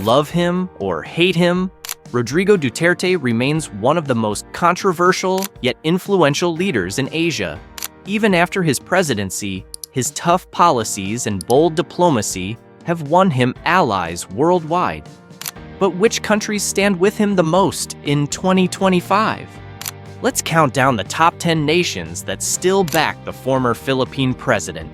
Love him or hate him, Rodrigo Duterte remains one of the most controversial yet influential leaders in Asia. Even after his presidency, his tough policies and bold diplomacy have won him allies worldwide. But which countries stand with him the most in 2025? Let's count down the top 10 nations that still back the former Philippine president.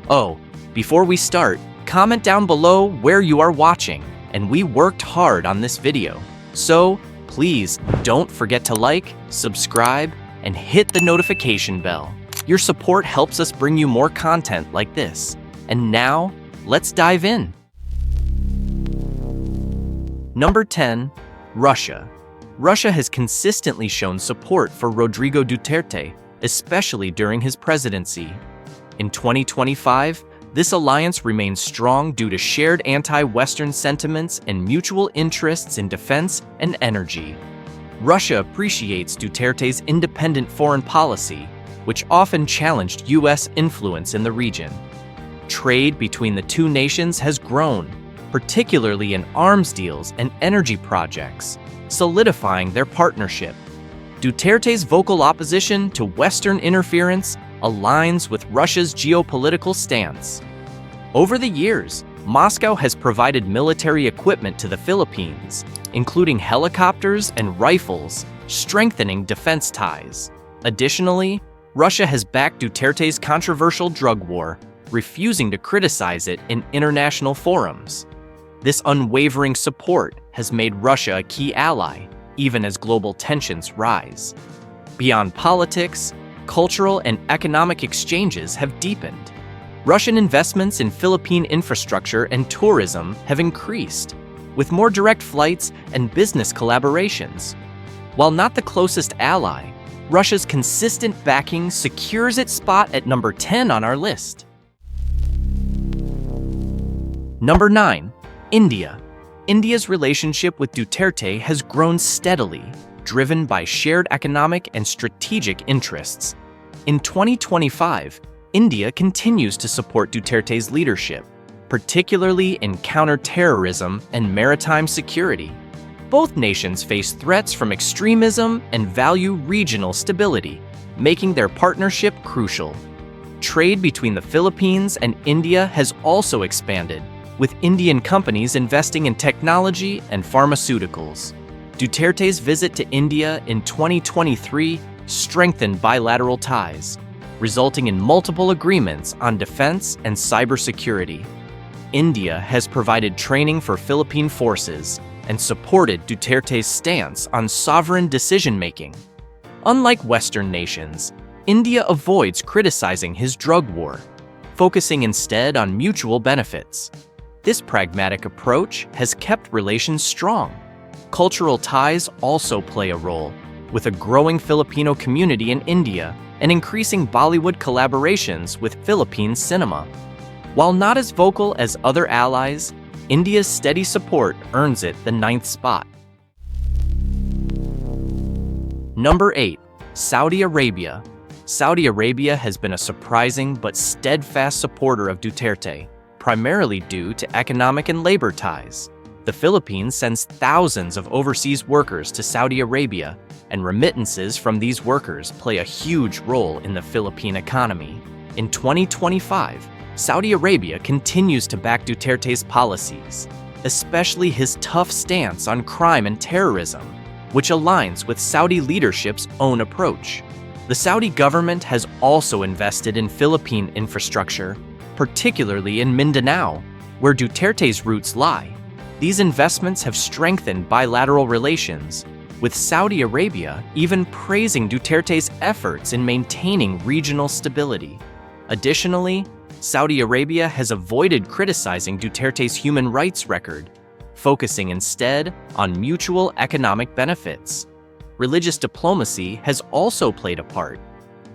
Oh, before we start, comment down below where you are watching, and we worked hard on this video. So, please don't forget to like, subscribe, and hit the notification bell. Your support helps us bring you more content like this. And now, let's dive in. Number 10. Russia. Russia has consistently shown support for Rodrigo Duterte, especially during his presidency. In 2025, this alliance remains strong due to shared anti-Western sentiments and mutual interests in defense and energy. Russia appreciates Duterte's independent foreign policy, which often challenged U.S. influence in the region. Trade between the two nations has grown, particularly in arms deals and energy projects, solidifying their partnership. Duterte's vocal opposition to Western interference aligns with Russia's geopolitical stance. Over the years, Moscow has provided military equipment to the Philippines, including helicopters and rifles, strengthening defense ties. Additionally, Russia has backed Duterte's controversial drug war, refusing to criticize it in international forums. This unwavering support has made Russia a key ally, even as global tensions rise. Beyond politics, cultural and economic exchanges have deepened. Russian investments in Philippine infrastructure and tourism have increased, with more direct flights and business collaborations. While not the closest ally, Russia's consistent backing secures its spot at number 10 on our list. Number 9. India. India's relationship with Duterte has grown steadily, driven by shared economic and strategic interests. In 2025, India continues to support Duterte's leadership, particularly in counter-terrorism and maritime security. Both nations face threats from extremism and value regional stability, making their partnership crucial. Trade between the Philippines and India has also expanded, with Indian companies investing in technology and pharmaceuticals. Duterte's visit to India in 2023 strengthened bilateral ties, resulting in multiple agreements on defense and cybersecurity. India has provided training for Philippine forces and supported Duterte's stance on sovereign decision-making. Unlike Western nations, India avoids criticizing his drug war, focusing instead on mutual benefits. This pragmatic approach has kept relations strong. Cultural ties also play a role, with a growing Filipino community in India and increasing Bollywood collaborations with Philippine cinema. While not as vocal as other allies, India's steady support earns it the 9th spot. Number 8. Saudi Arabia. Saudi Arabia has been a surprising but steadfast supporter of Duterte, primarily due to economic and labor ties. The Philippines sends thousands of overseas workers to Saudi Arabia, and remittances from these workers play a huge role in the Philippine economy. In 2025, Saudi Arabia continues to back Duterte's policies, especially his tough stance on crime and terrorism, which aligns with Saudi leadership's own approach. The Saudi government has also invested in Philippine infrastructure, particularly in Mindanao, where Duterte's roots lie. These investments have strengthened bilateral relations, with Saudi Arabia even praising Duterte's efforts in maintaining regional stability. Additionally, Saudi Arabia has avoided criticizing Duterte's human rights record, focusing instead on mutual economic benefits. Religious diplomacy has also played a part,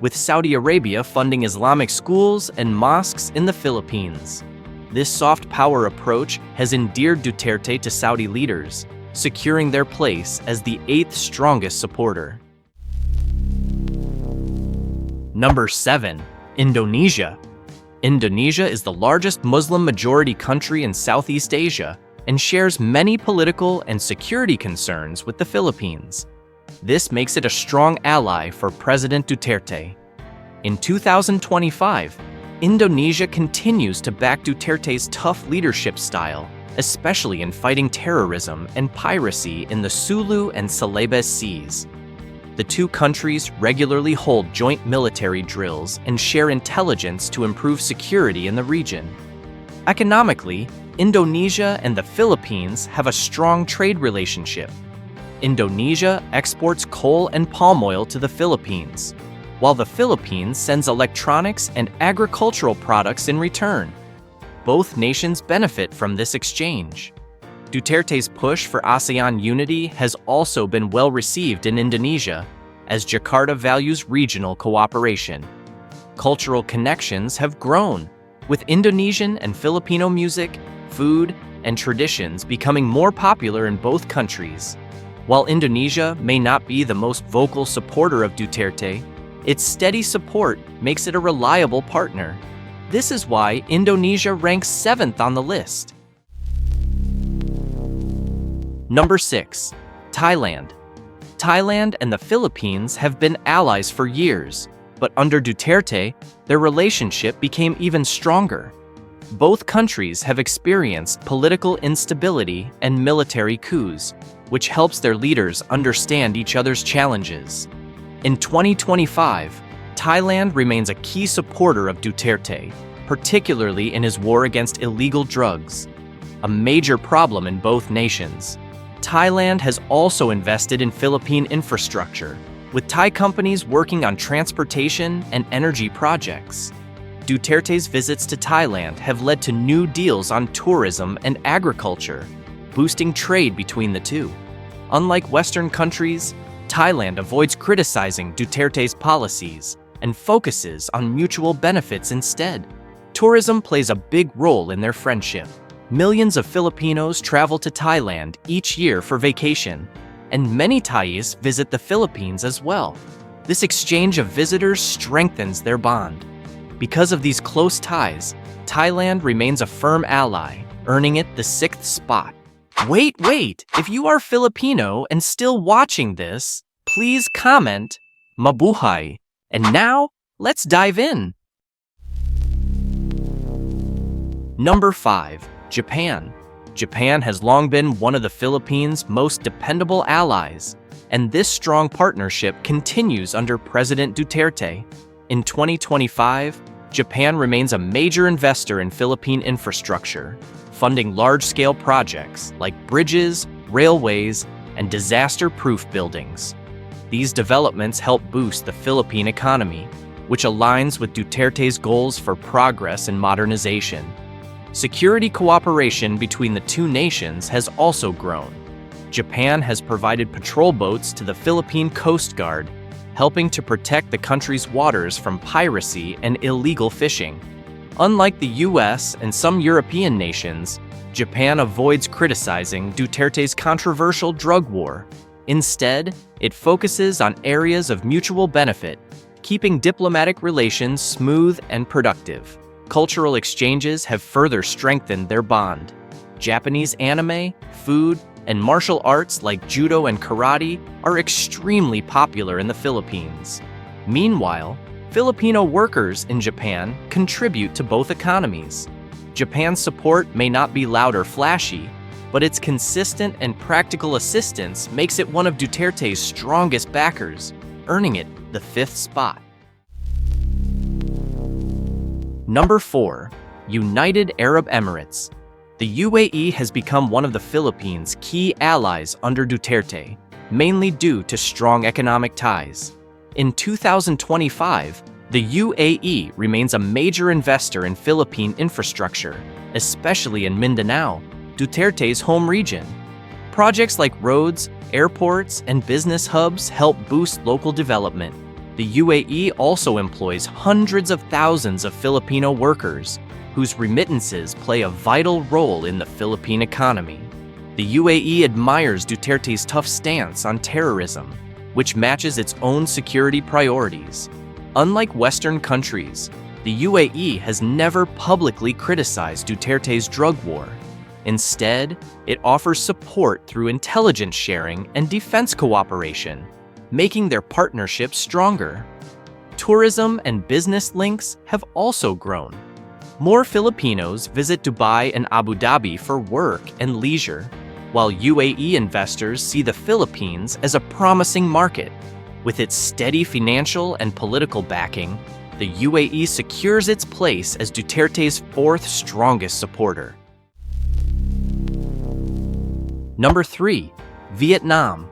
with Saudi Arabia funding Islamic schools and mosques in the Philippines. This soft power approach has endeared Duterte to Saudi leaders, securing their place as the 8th strongest supporter. Number 7. Indonesia. Indonesia is the largest Muslim-majority country in Southeast Asia and shares many political and security concerns with the Philippines. This makes it a strong ally for President Duterte. In 2025, Indonesia continues to back Duterte's tough leadership style, especially in fighting terrorism and piracy in the Sulu and Celebes Seas. The two countries regularly hold joint military drills and share intelligence to improve security in the region. Economically, Indonesia and the Philippines have a strong trade relationship. Indonesia exports coal and palm oil to the Philippines, while the Philippines sends electronics and agricultural products in return. Both nations benefit from this exchange. Duterte's push for ASEAN unity has also been well received in Indonesia, as Jakarta values regional cooperation. Cultural connections have grown, with Indonesian and Filipino music, food, and traditions becoming more popular in both countries. While Indonesia may not be the most vocal supporter of Duterte, its steady support makes it a reliable partner. This is why Indonesia ranks 7th on the list. Number 6. Thailand. Thailand and the Philippines have been allies for years, but under Duterte, their relationship became even stronger. Both countries have experienced political instability and military coups, which helps their leaders understand each other's challenges. In 2025, Thailand remains a key supporter of Duterte, particularly in his war against illegal drugs, a major problem in both nations. Thailand has also invested in Philippine infrastructure, with Thai companies working on transportation and energy projects. Duterte's visits to Thailand have led to new deals on tourism and agriculture, boosting trade between the two. Unlike Western countries, Thailand avoids criticizing Duterte's policies and focuses on mutual benefits instead. Tourism plays a big role in their friendship. Millions of Filipinos travel to Thailand each year for vacation, and many Thais visit the Philippines as well. This exchange of visitors strengthens their bond. Because of these close ties, Thailand remains a firm ally, earning it the 6th spot. Wait! If you are Filipino and still watching this, please comment, Mabuhay. And now, let's dive in. Number 5. Japan. Japan has long been one of the Philippines' most dependable allies, and this strong partnership continues under President Duterte. In 2025, Japan remains a major investor in Philippine infrastructure, funding large-scale projects like bridges, railways, and disaster-proof buildings. These developments help boost the Philippine economy, which aligns with Duterte's goals for progress and modernization. Security cooperation between the two nations has also grown. Japan has provided patrol boats to the Philippine Coast Guard, helping to protect the country's waters from piracy and illegal fishing. Unlike the US and some European nations, Japan avoids criticizing Duterte's controversial drug war. Instead, it focuses on areas of mutual benefit, keeping diplomatic relations smooth and productive. Cultural exchanges have further strengthened their bond. Japanese anime, food, and martial arts like judo and karate are extremely popular in the Philippines. Meanwhile, Filipino workers in Japan contribute to both economies. Japan's support may not be loud or flashy, but its consistent and practical assistance makes it one of Duterte's strongest backers, earning it the 5th spot. Number 4. United Arab Emirates. The UAE has become one of the Philippines' key allies under Duterte, mainly due to strong economic ties. In 2025, the UAE remains a major investor in Philippine infrastructure, especially in Mindanao, Duterte's home region. Projects like roads, airports, and business hubs help boost local development. The UAE also employs hundreds of thousands of Filipino workers, whose remittances play a vital role in the Philippine economy. The UAE admires Duterte's tough stance on terrorism, which matches its own security priorities. Unlike Western countries, the UAE has never publicly criticized Duterte's drug war. Instead, it offers support through intelligence sharing and defense cooperation, making their partnership stronger. Tourism and business links have also grown. More Filipinos visit Dubai and Abu Dhabi for work and leisure, while UAE investors see the Philippines as a promising market. With its steady financial and political backing, the UAE secures its place as Duterte's fourth strongest supporter. Number 3. Vietnam.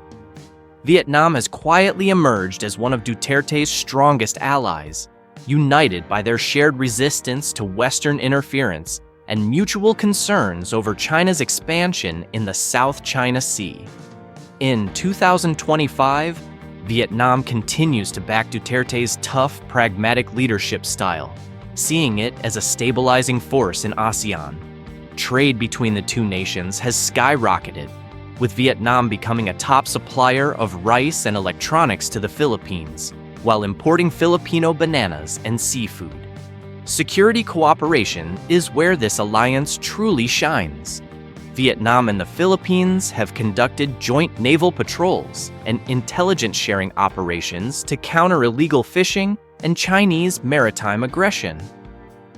Vietnam has quietly emerged as one of Duterte's strongest allies, united by their shared resistance to Western interference and mutual concerns over China's expansion in the South China Sea. In 2025, Vietnam continues to back Duterte's tough, pragmatic leadership style, seeing it as a stabilizing force in ASEAN. Trade between the two nations has skyrocketed, with Vietnam becoming a top supplier of rice and electronics to the Philippines, while importing Filipino bananas and seafood. Security cooperation is where this alliance truly shines. Vietnam and the Philippines have conducted joint naval patrols and intelligence sharing operations to counter illegal fishing and Chinese maritime aggression.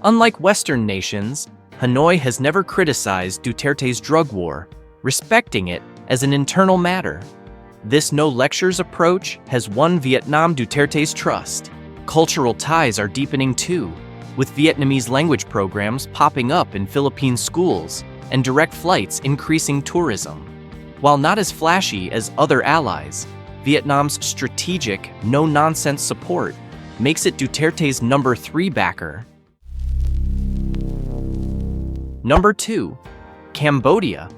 Unlike Western nations, Hanoi has never criticized Duterte's drug war, respecting it as an internal matter. This no-lectures approach has won Vietnam Duterte's trust. Cultural ties are deepening too, with Vietnamese language programs popping up in Philippine schools and direct flights increasing tourism. While not as flashy as other allies, Vietnam's strategic, no-nonsense support makes it Duterte's number 3 backer. Number 2. Cambodia.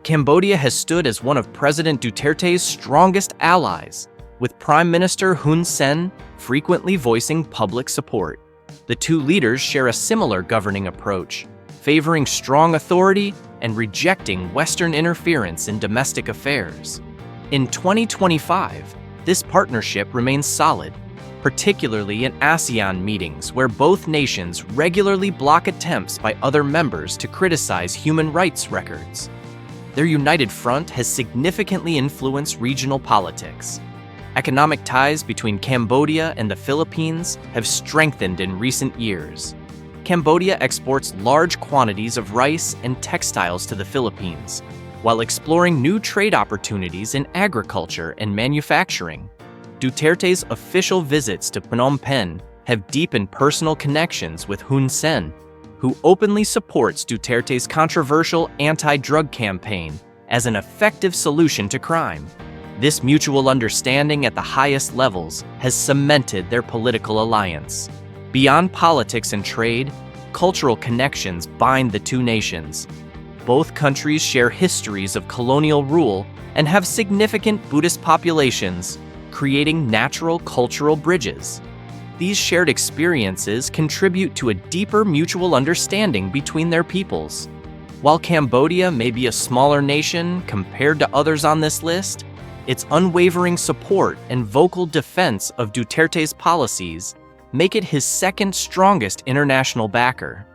Cambodia has stood as one of President Duterte's strongest allies, with Prime Minister Hun Sen frequently voicing public support. The two leaders share a similar governing approach, favoring strong authority and rejecting Western interference in domestic affairs. In 2025, this partnership remains solid, particularly in ASEAN meetings where both nations regularly block attempts by other members to criticize human rights records. Their united front has significantly influenced regional politics. Economic ties between Cambodia and the Philippines have strengthened in recent years. Cambodia exports large quantities of rice and textiles to the Philippines, while exploring new trade opportunities in agriculture and manufacturing. Duterte's official visits to Phnom Penh have deepened personal connections with Hun Sen, who openly supports Duterte's controversial anti-drug campaign as an effective solution to crime. This mutual understanding at the highest levels has cemented their political alliance. Beyond politics and trade, cultural connections bind the two nations. Both countries share histories of colonial rule and have significant Buddhist populations, creating natural cultural bridges. These shared experiences contribute to a deeper mutual understanding between their peoples. While Cambodia may be a smaller nation compared to others on this list, its unwavering support and vocal defense of Duterte's policies make it his second strongest international backer.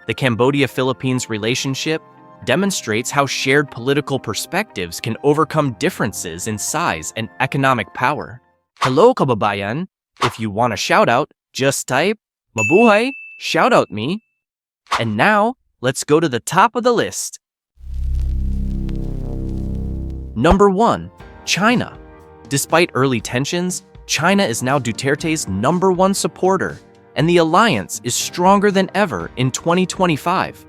The Cambodia-Philippines relationship demonstrates how shared political perspectives can overcome differences in size and economic power. Hello, kababayan! If you want a shout-out, just type, Mabuhay, shout-out me. And now, let's go to the top of the list. Number 1. China. Despite early tensions, China is now Duterte's number 1 supporter, and the alliance is stronger than ever in 2025.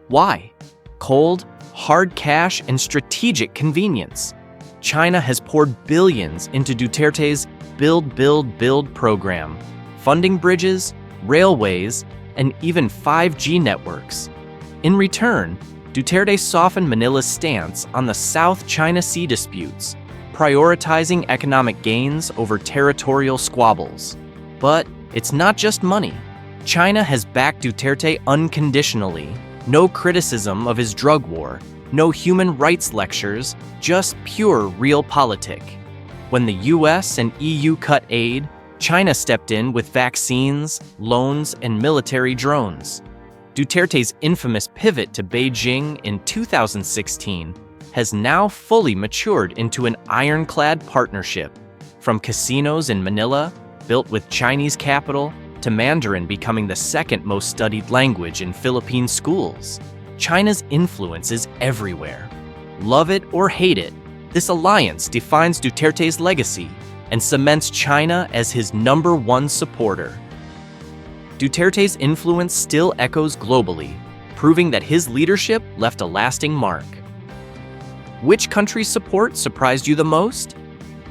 Why? Cold, hard cash, and strategic convenience. China has poured billions into Duterte's Build, Build, Build program, funding bridges, railways, and even 5G networks. In return, Duterte softened Manila's stance on the South China Sea disputes, prioritizing economic gains over territorial squabbles. But it's not just money. China has backed Duterte unconditionally. No criticism of his drug war, no human rights lectures, just pure realpolitik. When the US and EU cut aid, China stepped in with vaccines, loans, and military drones. Duterte's infamous pivot to Beijing in 2016 has now fully matured into an ironclad partnership, from casinos in Manila, built with Chinese capital, to Mandarin becoming the second most studied language in Philippine schools. China's influence is everywhere. Love it or hate it, this alliance defines Duterte's legacy and cements China as his #1 supporter. Duterte's influence still echoes globally, proving that his leadership left a lasting mark. Which country's support surprised you the most?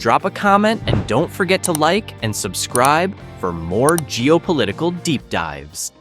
Drop a comment and don't forget to like and subscribe for more geopolitical deep dives.